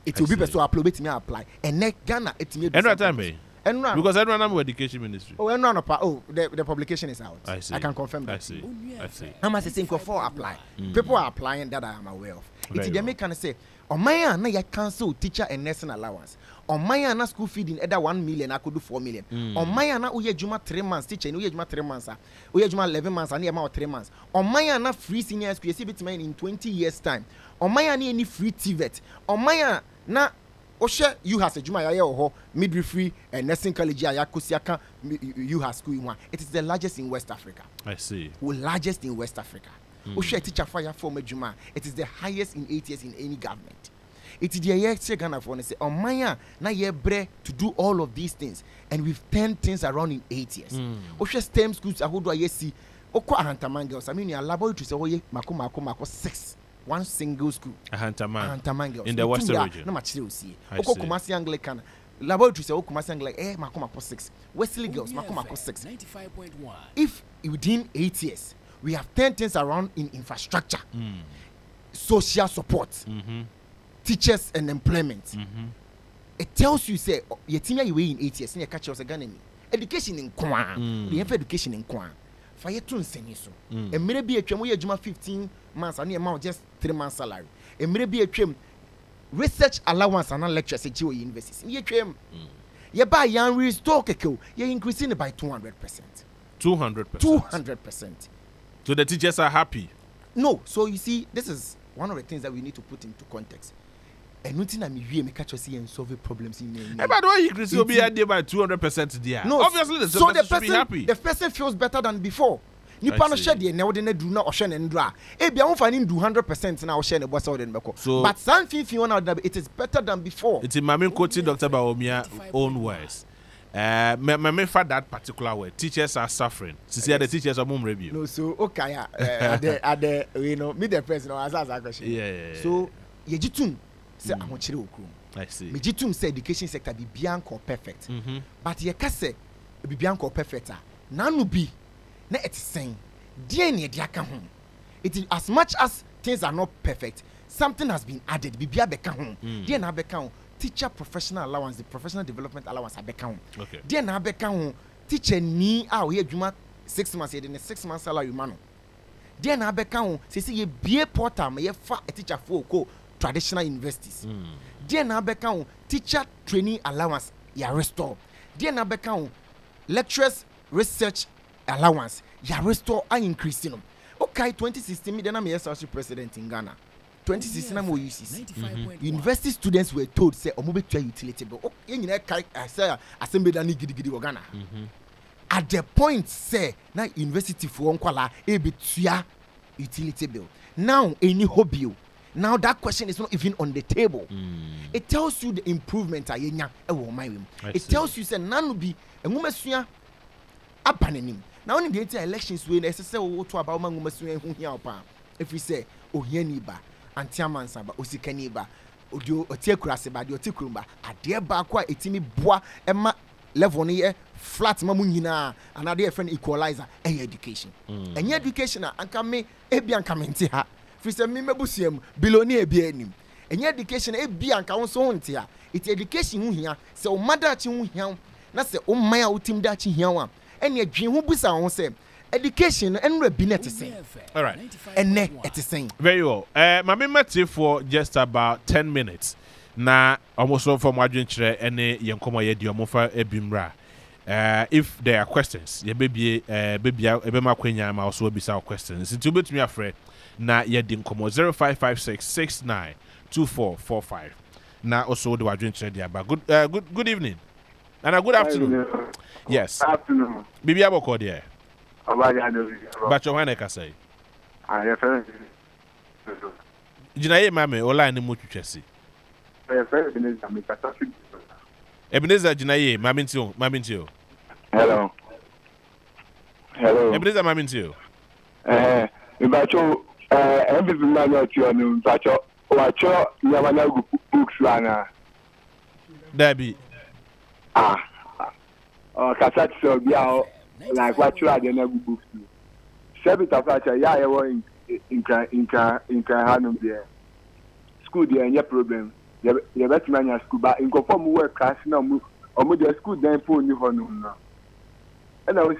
It will be person apply bet me apply. And next Ghana it me. And time be. Because I don't know education ministry. Oh, the publication is out. I see. I can confirm that. I see. I'm saying for apply. People are applying that I am aware of. It's the make can say, on my na ya cancel teacher and nursing allowance. On my na school feeding either 1 million, I could do 4 million. On my na uye juma 3 months teacher, uye juma 3 months, uye juma 11 months, and about 3 months. On my na free senior school, you see bit in 20 years time. On my any free TVET. On my na Oshe you has a juma ya ho midwifery and nursing college ya kusiaka you has school one. It is the largest in West Africa. I see. Largest in West Africa. Oshe teacher fire for juma. It is the highest in 8 years in any government. It's the year Ghana for say on Maya na ye bre to do all of these things, and we've turned things around in 8 years. Oshe STEM schools ahodo ayesi okwa ahantaman girls. I mean your laboratory say oye mako 6. One single school. Ahantaman girls. In the Western region. No machire osi. Oko Kumasi Anglican laboratory say Kumasi Anglican mako 6. Wesley girls mako 6. 95.1. If within 8 years we have turned things around in infrastructure, social support, teachers and employment. It tells you say your team you in 8 years you catch us again. Education in Kwan. We have education in Kwan. Fire tun seni so. And maybe a twem we juma 15 months and amount just 3 months salary. And maybe a twem research allowance and lectures at your universities. Ye twem. Ye buy young restore keko. Ye increasing it by 200%. 200%. 200%. So the teachers are happy. No, so you see, this is one of the things that we need to put into context. And nothing I'm here make catch us and solve problems in the by the way, Chris will be idea by 200% there. No, obviously the person be happy. The person feels better than before. You pano share the now they do not ocean and dra. If you finding do 100% now share the boss out and beko. So but something you want it is better than before. It's in my main quoting Dr. Baomia own words. My for that particular way, teachers are suffering. See the teachers are mum review. No, so okay, the you know, me the person as a question. Yeah. So ye jitun say I'm chire okru. I see. Me jitun say education sector be bianco perfect. But ye ka say be bianco perfect. Nanu be na it's saying dear ne dia ka ho. It is as much as things are not perfect, something has been added. Be bia beka ho. Dear na beka ho. Teacher professional allowance, the professional development allowance abeka. Okay. Then abeka teacher ni we juma 6 months in 6 months salary mano. Then abeka say ye be portal me ye fa a teacher for ko traditional universities. Then abeka teacher training allowance ya restore. Then abeka lecturers research allowance ya restore and increase no. Okay, 2016 me then I'm SRC president in Ghana. 2016 I'm UCC. University students were told say omobe to utility bill. Oh, you say assembly dani gidi Ghana. At the point say na university for onkwala e be tua utility bill. Now any hobby. Now that question is not even on the table. It tells you the improvement ayenya e wo my room. It tells you say nanu bi enwumesua abanenim. Now when the elections we say wo to about enwumesua hu hia opa. If we say ohiani ba antiamansa ba osikani ba odio otiakurase ba de otikurumba ade ba kwa etimi boa ema level ne flat ma munyina anade friend equalizer education enye education anka me ebi anka mente ha fi se me mebusuam biloni ebi anim enye education ebi anka won so honte ha it education hu hia se o madachi hu hia na se o man a utim dachi hia wa ene adwen hu busa ho se education and rebinet is saying. All right. And it is saying. Very well. My member for just about 10 minutes. Na almost from Wadjintre and Yankoma Yediomofa Ebimra. If there are questions, ye baby Ebema Quenya also be some questions. It's a bit me afraid. Na Yedin Como 0556692445. Na also the Wadjintre there. But good evening. And a good afternoon. Yes. Good afternoon. Bibi Aboko there. But your one say. I have Jinaye mame ola ni mu twetwese. Ebenezer Jinaye mamintio. Hello. Ebenezer mamintio. Mbacho everything man not you no mbacho wacho nyamana books lana. Dabi. Kasat so bia like what you are the na books. Sebita facha ya in hanum there. School there any problem. You bet man school but in conform work class na mu the school then phone you for no. And I was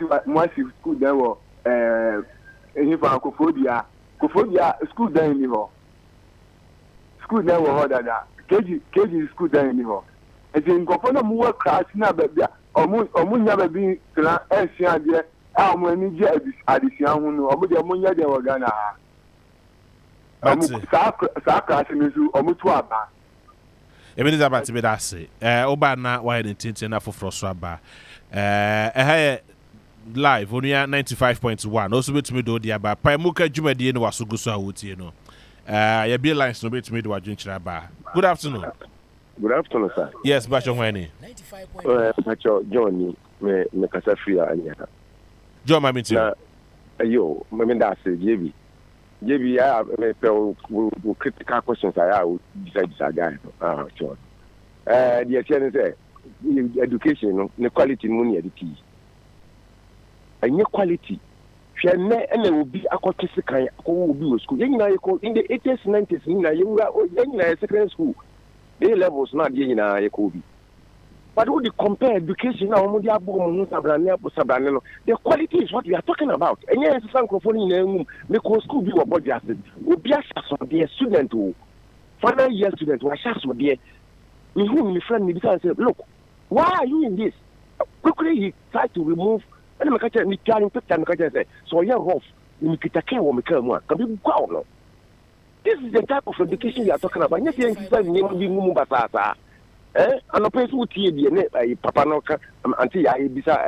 school then wo ehi fa Kofodia school then ni ho. School then wo that KG school then ni ho. And in conform na mu work class na be omu nya be plan ensia de a mo ani je adisia hu no omu de mo nya de wo Ghana ha. Sa class ni su omu to aba. Ebenezer Abati be that say oba na why the tintin na for so aba live only 95.1 also betumi do dia ba pa muka dwumadi no waso guso awutie no your bill lines no bit to me do a drink ba. Good afternoon. Good afternoon, sir. Yes, Bacho Wani. Bacho Johnny, me kasa free anya. John Mamiti. Na ayo, me da say JB. JB I critical questions I would decide this guy. Sure. The chairman say education no quality money editi. Any quality. Fiane ene obi akotese kan akwo obi wo school. Yen na in the 80s 90s ni na yen na secondary school. A levels not yen na yekobi. But when you compare education now, the quality is what we are talking about. And yes, some microphone because school be what body acid. We be a student who final year student who are shas with the me whom my friend me because say, look, why are you in this? Quickly he tried to remove and me catch me carrying picture me catch say, so you're rough. Me kita care what me care more. Can be go no. This is the type of education we are talking about. Yes, you say name be mumu basasa. Ano person who tie die papa no ka anti ya bisa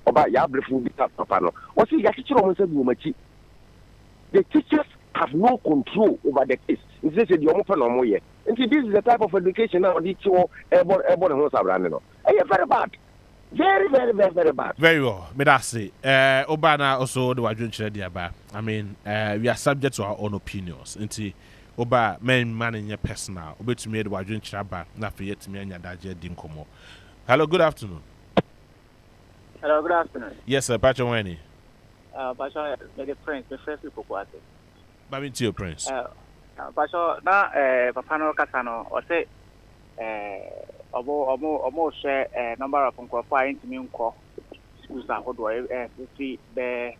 oba ya brefu bisa papa no. O say ya kichiro mo say bu machi. The teachers have no control over the kids. It says the omo fa no mo ye. And this is the type of education now the chiwo ebo ho sabrane no. Very bad. Very bad. Very well. Me that say oba na also the wadwon chere dia ba. I mean, we are subject to our own opinions. Nti oba man in your personal obetumi de wadwon chiraba na fe yetumi anya daje di nkomo. Hello, good afternoon. Hello, good afternoon. Yes, sir. Pacho Wani. Pacho, the prince, the first people kwate. Babi to your prince. Pacho na papa no kasa no o say omo share number of nkofo intimi nko schools ahodo fi be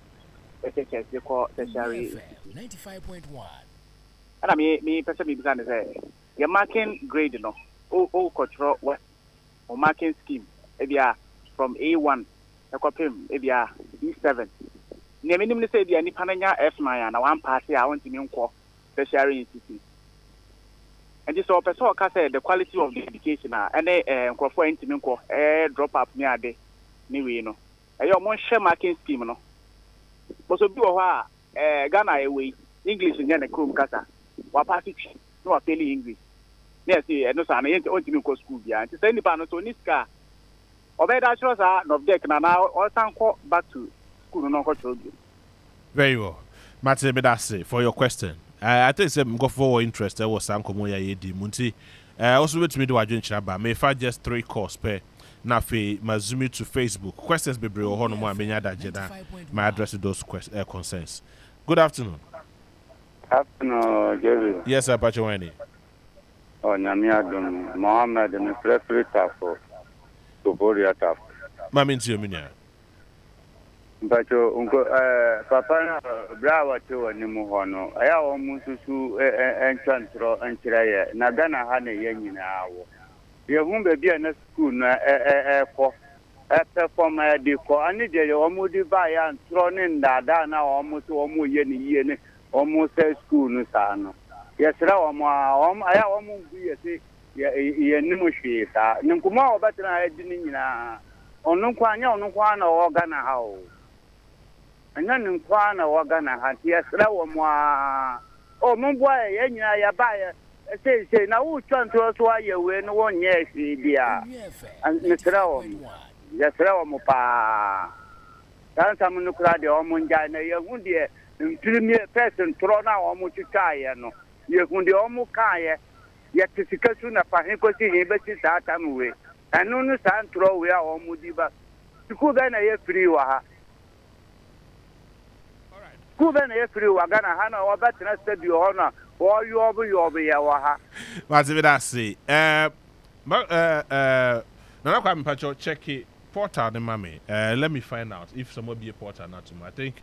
SHS they call tertiary 95.1. And me person me bisa say your marking grade no o control what o marking scheme ebia from A1 ekopem ebia E7 ne minim ne say ebia ni pananya F9 na one party a wontimi nko tertiary institute. And this so person can say the quality of the education and nkrofo intimi nko drop up me ade ni we no eyo mo share marking scheme no but so bi wo ha Ghana away English nya na krom kasa wa pass no wa peli English yes no sa na yente ontimi nko school bia nti say nipa no to ni ska obeda chro sa no deck na o san ko back to school no ko chro. Very well. Martin Bedase, for your question. I think some go for interest was Sankomo ya di munti. Also with me do wadwon chiraba. May fa just 3 calls per na fe mazumi to Facebook. Questions be bro ho no mo amenya da jeda. My address to those concerns. Good afternoon. Afternoon, Jerry. Yes, sir, Pacho Wani. Oh, Nyami Adum, Mohammed, and Free Tafo, to Boria Tafo. Mamin to your minia. Pacho, Papa, Brava to a Nimuhono. I almost to Enchantro and Chiraya, Nagana Hane Yen hour. You won't be in a school, for perform a deco. I need you almost buy and thrown in that now almost yen. Almost a school no sano. Yes, I almost be a say, ye negotiate. Nunkuma better I didn't on Nunquana or Ghana how. And then Nunquana or Ghana had yes, Rawama. Oh, Mumbai, and I buy a say, now who's trying to us why you win 1 year, dear. And Mr. Rawam. Yes, Rawamupa. That's a Munukra, the Omunjana, you would dear. Premier person thrown out almost to tie, no. You can do almost kaya, yet to see Kasuna for him, because he better that time away. And no stand throw we are almost diva. You could then a free waha. Could then a free wagana hana or better said your honor, or you over your waha. What's it I say? No, I'm Pacho check it. Porter the mommy. Let me find out if someone be a porter not to me. I think.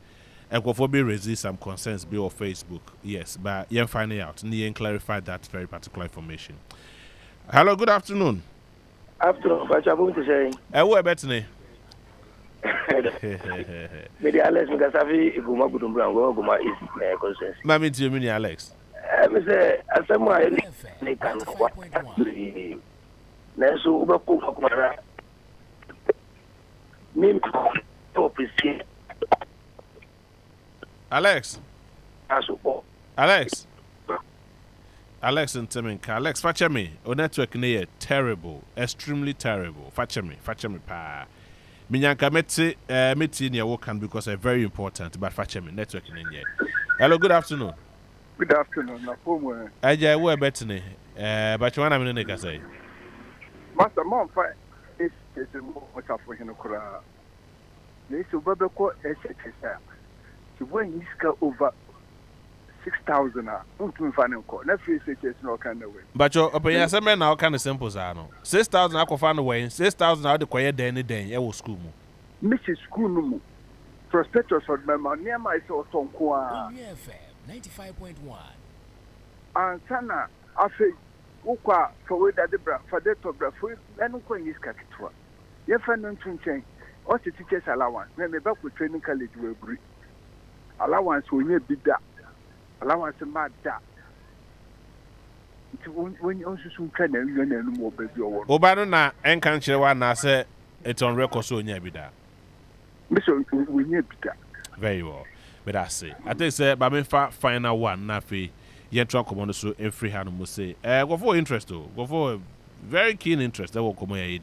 And Kofobi raised some concerns be on Facebook. Yes, but you're finding out. And you clarify that very particular information. Hello, good afternoon. Afternoon, but I'm going to say. Who are better? Maybe Alex, because I've Guma Gudumbra, Guma is consensus. Mammy, to you, Alex. I say, as someone they can what Nasu Ubaku Name Alex. Alex. Alex and Teminka. Alex, fache me. O network ne terrible, extremely terrible. Fache me pa. Minyanka meti near work because they're very important, but fache me network in yet. Hello, good afternoon. Good afternoon. Na pomo. Aja we betene. But you wanna me neka say. Master mom fa is mo for him kura. They so babeko SHS. So when you over 6,000 untu mfane nko na free SHS no kan na we. But you open say me na o kan simple za no. 6,000 akofa no we 6,000 how de koye den e wo school mu. Miss school no mu. Prospectus of my man near my so tonko a. 95.1. Ansana afi ukwa for we that bra for that bra for enu ko nis kakitwa. Ye fa no ntunchen. O ti teachers allowance. Me ba ko training college we bri. Allowance onye bida. Allowance ma da. When you also can you no more baby or what. Oba no na enkan kire wa na say it's on record so onye bida. Mission we need bida. Very well. But I say, I think say ba me fa final one na fe yen try come on so in free hand mo say go for interest o. Go for very keen interest that will come here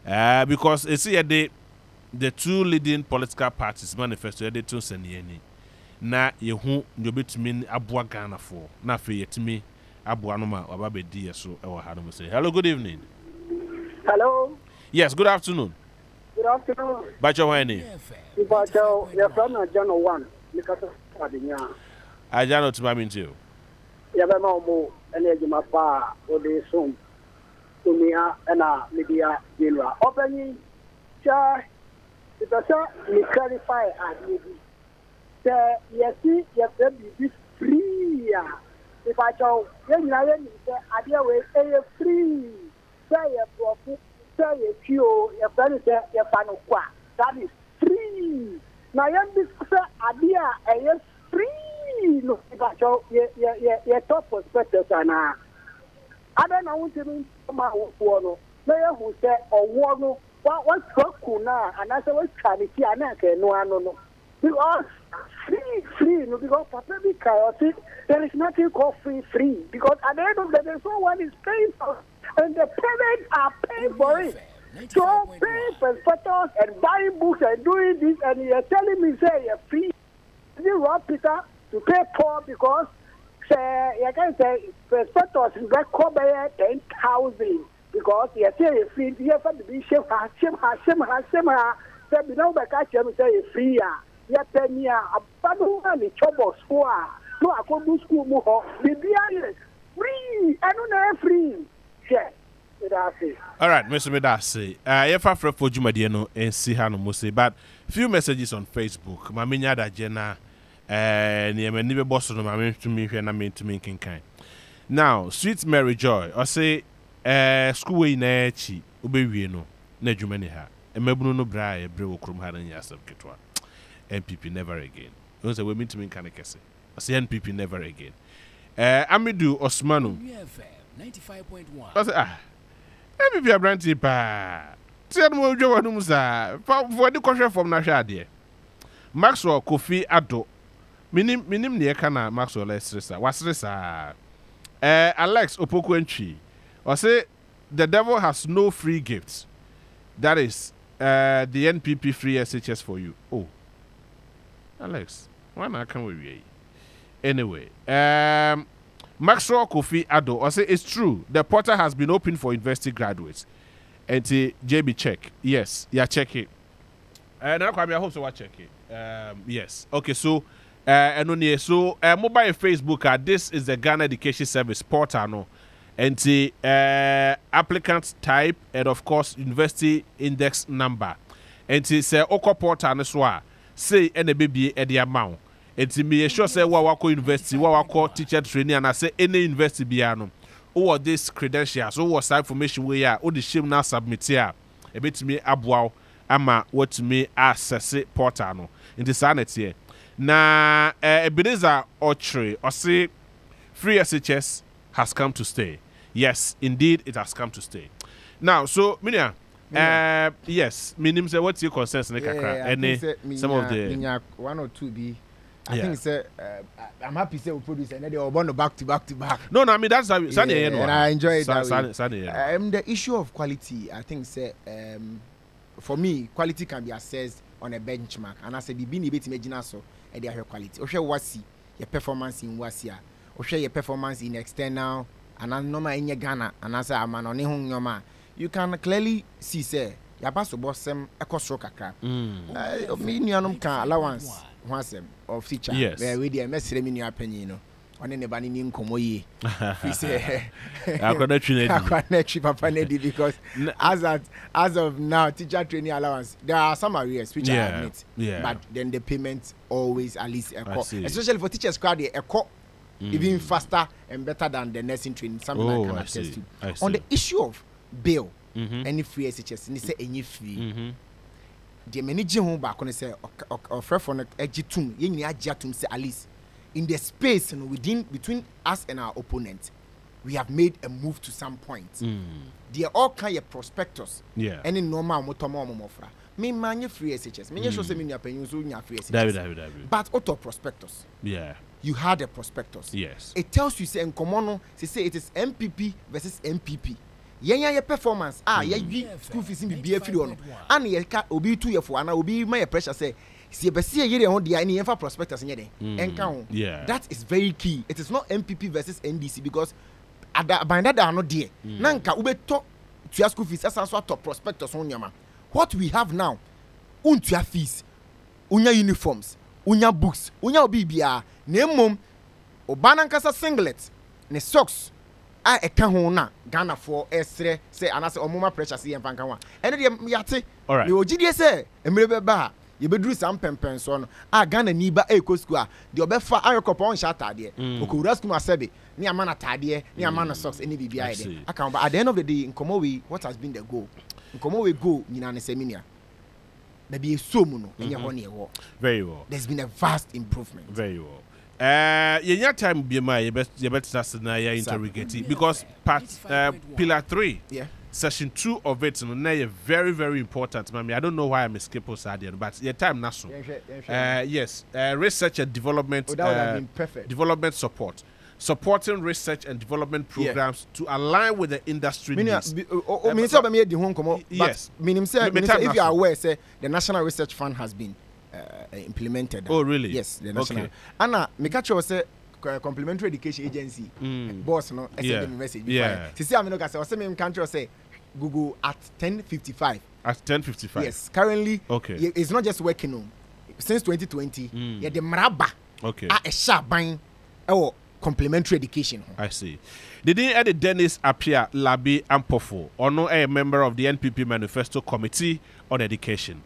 mo. Because you see the two leading political parties manifesto they two senieni. Na yehu nyo betumi aboa Ghana for na fe yetimi aboa no ma oba be di so e wo ha no say hello, good evening. Hello. Yes, good afternoon. Good afternoon. Bacho wani. Bacho your friend Ajano 1 nikasa adinya. Ajano tuma minti o. Ya be ma mo ene ejuma pa o de sum. Tumia na media general. Obeni cha itasa ni clarify adibi. Yes, be free. If I tell you, idea way say free. Say a profit, say a cure, your friend say your final qua. That is free. Now, this idea is free. No, if I tell your top perspective, and I don't know what you mean. My one, who say or one, what's Kuna, and I say, what's Kaniki, and I can no. Because free, no, because Papa be chaotic, there is nothing called free. Because at the end of the day, someone is paying for and the parents are paying for it. So paying for photos and buying books and doing this, and you're telling me, say, you're free. You want Peter to pay poor because, say, you can say, for photos, you got cover 10,000 because you say you're free. You have to be shame, say, you know, the catch you say you're free. Ya penia abado ani chobos for no akodu school mu ho bibia free anu na free yeah that's it. All right, Mr. Medase, if I for Jumadi no and see how no must but few messages on Facebook maminya da jena near me nibe boss no mami to me na me to me kinkan. Now Sweet Mary Joy I say school we na chi obewie no na dwumani ha emabunu no bra e bre wo krom ha na nyasam ketwa NPP never again. Those are women to me kind of kese. I say NPP never again. Amidu Osmanu. 95.1. I say NPP a brandy pa. Tell me what you want to say. For the question from Nashade. Maxwell Kofi Ado. Minim ne kana Maxwell Estresa. Wasresa. Alex Opokwenchi. I say the devil has no free gifts. That is the NPP free SHS for you. Oh. Alex, why not can we? Anyway, Maxwell Kofi Ado, I say it's true. The portal has been open for university graduates. And JB check. Yes, yeah, check it. Now I hope so. Check it. Yes. Okay, so and on so mobile Facebook. This is the Ghana Education Service portal. No, and the applicant type and of course university index number. And it's Oko portal as well. Say any baby at the amount. It's me sure say wako university, wako teacher training, and I say any university biano. Or this credentials, or what information we are, or the shame now submit here. A bit me abwao, ama what me access it portano in the sanity. Na Ebenezer Ochre or say free SHS has come to stay. Yes, indeed it has come to stay. Now, so Minia. Yes, meaning say what's your concerns in the kakra? Any some of the one or two be I think say I'm happy say we produce and they are born back to back. No, I mean that's and I enjoy it that way. The issue of quality, I think say for me, quality can be assessed on a benchmark. And I say be been able to imagine so and they have quality. Or share wasi your performance in wasia, or share your performance in external and I normal in your Ghana and I say I'm an only yoma. You can clearly see say your boss boss some eco stroke a crap. Me no can allowance once of feature. Yes. Where we the mess in your opinion, you know. On anybody in Komoye. We say I connect Papa Nedi because as of now, teacher training allowance, there are some areas which I admit. But then the payment always at least especially for teachers crowd they even faster and better than the nursing training. Something I can attest to. On the issue of bill, any free SHS, and they say any free. The manager home back on say or for the ejitum, ye ajatum say at least. In the space between us and our opponent, we have made a move to some point. They are all kind of prospectors. Any normal motomo momofra. Me manye free SHS. Me show say me nya penyu so nya free SHS. But auto prospectors. You had a prospectus. Yes. It tells you say in common say it is MPP versus MPP. Your performance ye school fees in be free on. And ye ka obi 2 year for and obi my pressure say see a year on the any prospectors in your that is very key. It is not MPP versus NDC because at that by that are not there. Nanka ube talk to your school fees as a top prospectors on yama. What we have now, untua fees, unya uniforms, unya books, unya BBR, name mum, obanankasa singlet, ne socks. I can't na Ghana for estre say and I say omuma pressure see and fankawa. And then yate. All right. The OGD say emrebe you be do some pempen so Ghana ni ba eko square the obefa ayoko pon sha tade okurasku ma sebe ni amana tade ni amana socks any BBI there aka but at the end of the day in Komowe what has been the goal in Komowe goal nyina ne seminia there be so mu no enye ho ne wo very well there's been a vast improvement very well yenya time be my you better na ya interrogate because part pillar 3 Session 2 of it is very, very important. I don't know why I'm escaping Sadian, but your time now. Yes, research and development. That would have been perfect. Development support, supporting research and development programs to align with the industry needs. Yes. If you are aware, say the National Research Fund has been implemented. Oh, really? Yes, the national. Anna, Mikacho say. Complementary Education Agency boss no send me message see I'm no say me country say Google at 10:55 at 10:55 yes currently it's not just working on since 2020 yeah the maraba a sharp buying complementary education. I see. Did he add Dennis Appiah Larbi-Ampofo Onua a member of the NPP Manifesto Committee on Education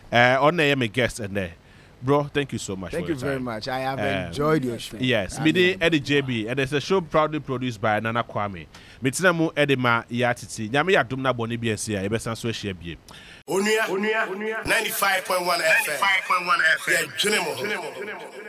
Onua am a guest and there. Bro, thank you so much. Thank you very much. I have enjoyed your show. Yes, Midi Eddie JB, and it's a show proudly produced by Nana Kwame. Mitinamu Edema Yatiti, Yami Adumna Boni BNC, Ebesan Sweshia B. Onua 95.1 FM. 95.1 FM. Yeah,